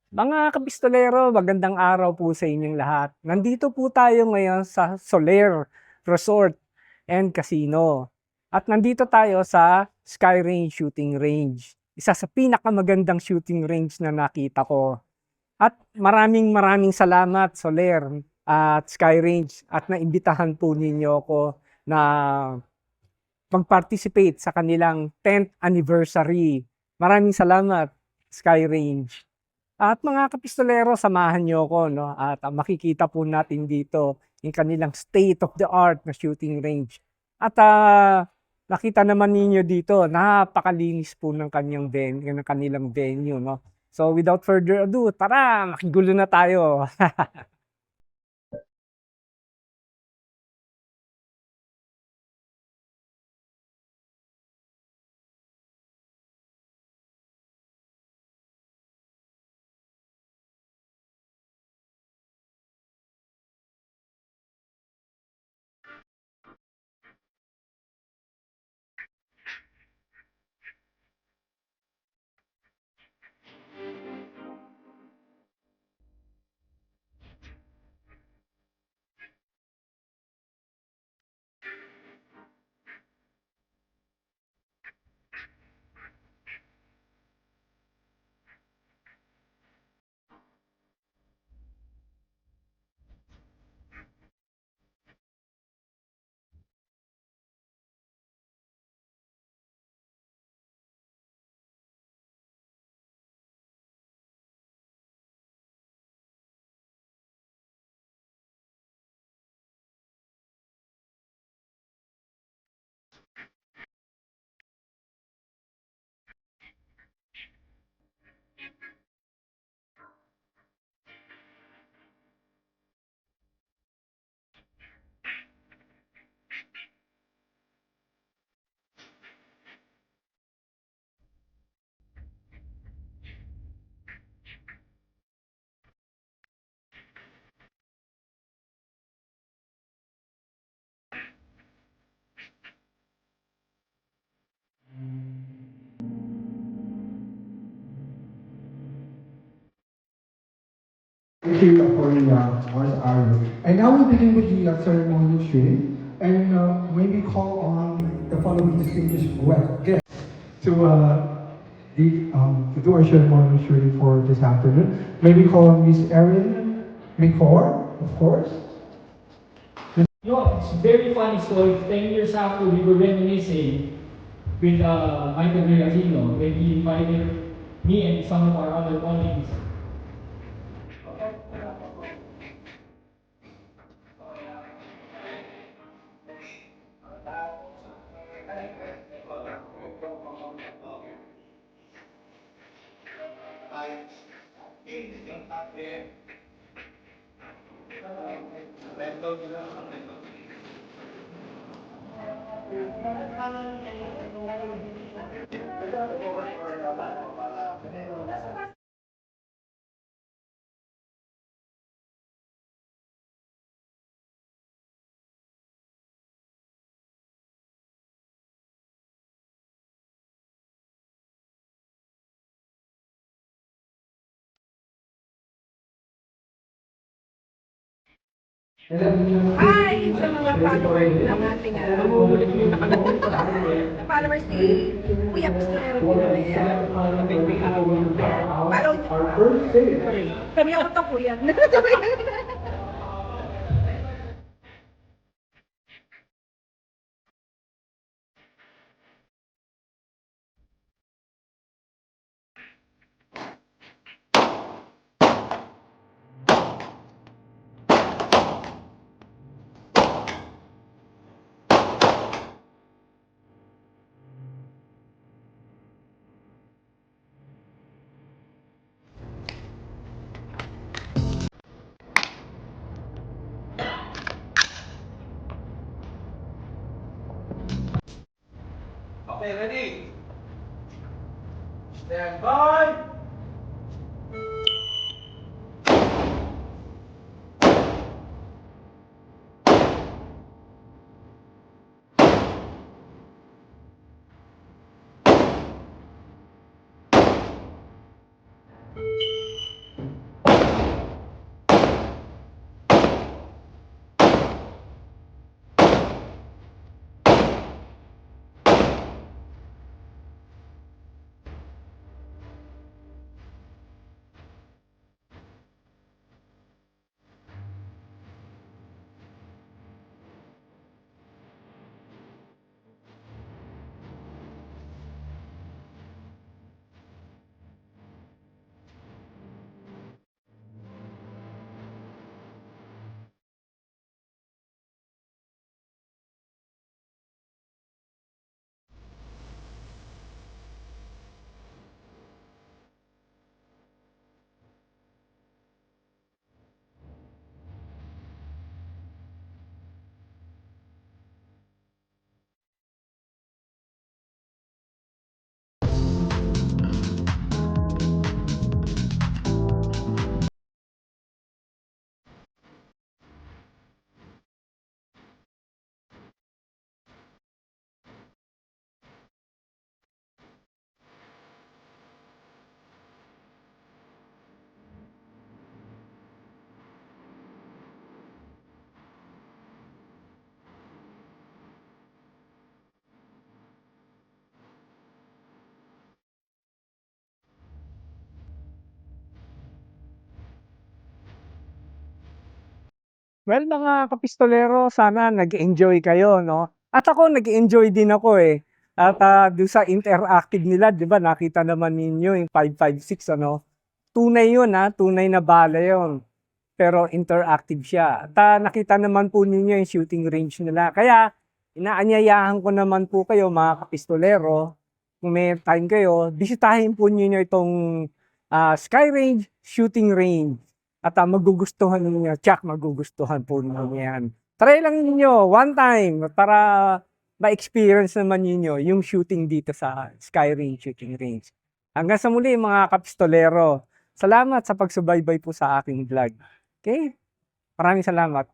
Mga kapistolero, magandang araw po sa inyong lahat. Nandito po tayo ngayon sa Soler Resort and Casino. At nandito tayo sa Skyrange Shooting Range. Isa sa pinakamagandang shooting range na nakita ko. At maraming maraming salamat Soler at Skyrange at naimbitahan po ninyo ako na mag-participate sa kanilang 10th anniversary. Maraming salamat Skyrange. At mga kapistolero, samahan niyo ako, no? At makikita po natin dito yung kanilang state of the art na shooting range. At nakita naman ninyo dito, napakalinis po ng ng kanilang venue, no? So without further ado, tara, makigulo na tayo. Here for what are you? And now we begin with the ceremonial shooting, and maybe call on the following distinguished guests to to do our ceremonial shooting for this afternoon. Maybe call on Miss Erin McCord, of course. No, it's very funny story. 10 years after, we were reminiscing with Michael Villasino when he invited me and some of our other colleagues. Hi sa mga followers ng ating namumulit yung nakalating ko na followers ni Kuya Pistolero Pinoy. Follow niyo. Kami ako to Kuya. Okay, ready? Stand by! Well, mga kapistolero, sana nag-enjoy kayo, no? At ako, nag-enjoy din ako eh. At doon sa interactive nila, di ba, nakita naman ninyo yung 556, ano? Tunay yun, ha? Tunay na bala yun. Pero interactive siya. At nakita naman po ninyo yung shooting range nila. Kaya, inaanyayahan ko naman po kayo, mga kapistolero, kung may time kayo, bisitahin po ninyo itong Skyrange Shooting Range. At magugustuhan ninyo, tsak magugustuhan po ninyo yan. Try lang ninyo, one time, para ma-experience naman ninyo yung shooting dito sa Skyrange Shooting Range. Hanggang sa muli mga kapistolero, salamat sa pagsubaybay po sa aking vlog. Okay? Maraming salamat.